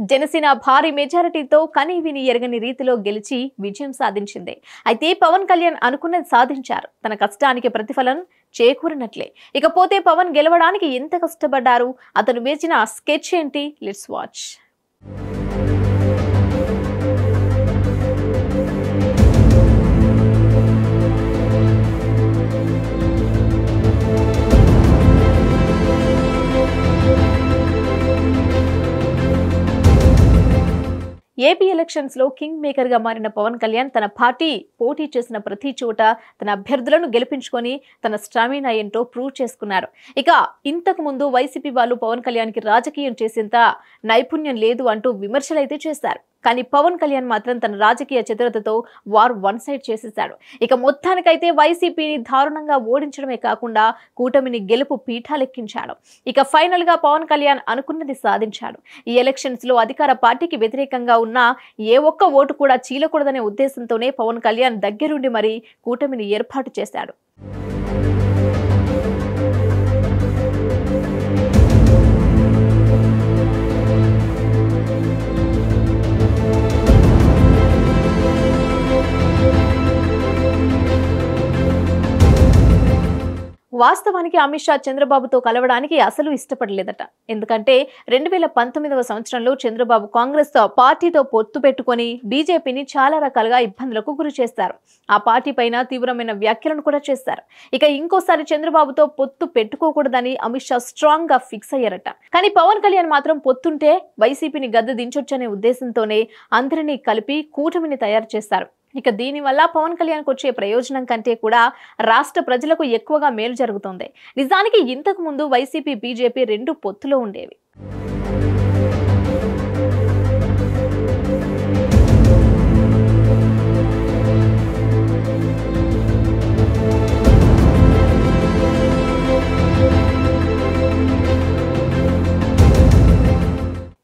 జనసేన భారీ మెజారిటీతో కనీవిని ఎరగని రీతిలో గెలిచి విజయం సాధించింది. అయితే పవన్ కళ్యాణ్ అనుకున్నది సాధించారు. తన కష్టానికి ప్రతిఫలం చేకూరినట్లే. ఇకపోతే పవన్ గెలవడానికి ఎంత కష్టపడ్డారు, అతను వేసిన స్కెచ్ ఏంటి? Let's watch. ఏపీ ఎలక్షన్స్ లో కింగ్ మేకర్ గా మారిన పవన్ కళ్యాణ్ తన పార్టీ పోటీ చేసిన ప్రతి చోట తన అభ్యర్థులను గెలిపించుకొని తన స్టామినా ఏంటో ప్రూవ్ చేసుకున్నారు. ఇక ఇంతకు ముందు వైసీపీ వాళ్ళు పవన్ కళ్యాణ్ కి రాజకీయం చేసేంత నైపుణ్యం లేదు అంటూ విమర్శలైతే చేశారు. కానీ పవన్ కళ్యాణ్ మాత్రం తన రాజకీయ చతురతతో వార్ వన్ సైడ్ చేసేశాడు. ఇక మొత్తానికైతే వైసీపీని దారుణంగా ఓడించడమే కాకుండా కూటమిని గెలుపు పీఠాలెక్కించాడు. ఇక ఫైనల్ గా పవన్ కళ్యాణ్ అనుకున్నది సాధించాడు. ఈ ఎలక్షన్స్ లో అధికార పార్టీకి వ్యతిరేకంగా ఉన్న ఏ ఒక్క ఓటు కూడా చీలకూడదనే ఉద్దేశంతోనే పవన్ కళ్యాణ్ దగ్గరుండి మరీ కూటమిని ఏర్పాటు చేశాడు. వాస్తవానికి అమిత్ షా చంద్రబాబుతో కలవడానికి అసలు ఇష్టపడలేదట. ఎందుకంటే 2019వ సంవత్సరంలో చంద్రబాబు కాంగ్రెస్ పార్టీతో పొత్తు పెట్టుకొని బీజేపీని చాలా రకాలుగా ఇబ్బందులకు గురి చేస్తారు. ఆ పార్టీ పైన తీవ్రమైన వ్యాఖ్యలను కూడా చేశారు. ఇక ఇంకోసారి చంద్రబాబుతో పొత్తు పెట్టుకోకూడదని అమిత్ షా స్ట్రాంగ్ గా ఫిక్స్ అయ్యారట. కానీ పవన్ కళ్యాణ్ మాత్రం పొత్తుంటే వైసీపీని గద్దె దించొచ్చనే ఉద్దేశంతోనే అందరినీ కలిపి కూటమిని తయారు చేశారు. ఇక దీనివల్ల పవన్ కళ్యాణ్కి వచ్చే ప్రయోజనం కంటే కూడా రాష్ట్ర ప్రజలకు ఎక్కువగా మేలు జరుగుతుంది. నిజానికి ఇంతకు ముందు వైసీపీ బీజేపీ రెండు పొత్తులో ఉండేవి.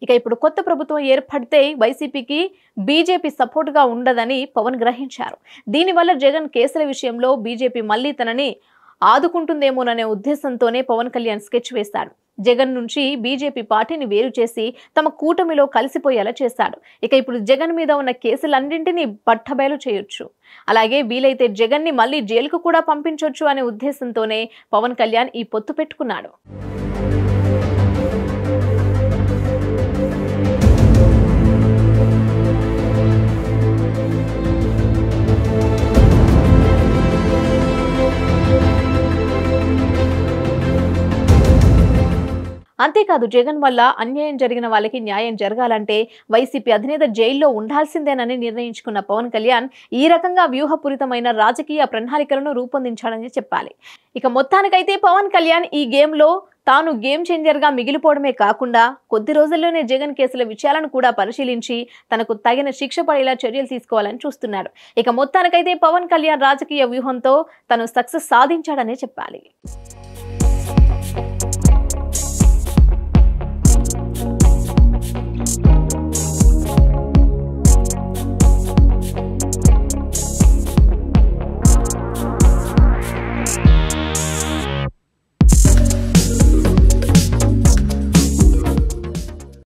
ఇక ఇప్పుడు కొత్త ప్రభుత్వం ఏర్పడితే వైసీపీకి బీజేపీ సపోర్ట్ గా ఉండదని పవన్ గ్రహించారు. దీనివల్ల జగన్ కేసుల విషయంలో బీజేపీ మళ్లీ తనని ఆదుకుంటుందేమోననే ఉద్దేశంతోనే పవన్ కళ్యాణ్ స్కెచ్ వేశాడు. జగన్ నుంచి బీజేపీ పార్టీని వేరు చేసి తమ కూటమిలో కలిసిపోయేలా చేశాడు. ఇక ఇప్పుడు జగన్ మీద ఉన్న కేసులన్నింటినీ బట్టబయలు చేయొచ్చు. అలాగే వీలైతే జగన్ ని మళ్లీ జైలుకు కూడా పంపించొచ్చు అనే ఉద్దేశంతోనే పవన్ కళ్యాణ్ ఈ పొత్తు పెట్టుకున్నాడు. అంతేకాదు జగన్ వల్ల అన్యాయం జరిగిన వాళ్ళకి న్యాయం జరగాలంటే వైసీపీ అధినేత జైల్లో ఉండాల్సిందేనని నిర్ణయించుకున్న పవన్ కళ్యాణ్ ఈ రకంగా వ్యూహపూరితమైన రాజకీయ ప్రణాళికలను రూపొందించాడని చెప్పాలి. ఇక మొత్తానికైతే పవన్ కళ్యాణ్ ఈ గేమ్ లో తాను గేమ్ చేంజర్ గా మిగిలిపోవడమే కాకుండా కొద్ది రోజుల్లోనే జగన్ కేసుల విషయాలను కూడా పరిశీలించి తనకు తగిన శిక్ష పడేలా చర్యలు తీసుకోవాలని చూస్తున్నాడు. ఇక మొత్తానికైతే పవన్ కళ్యాణ్ రాజకీయ వ్యూహంతో తను సక్సెస్ సాధించాడనే చెప్పాలి.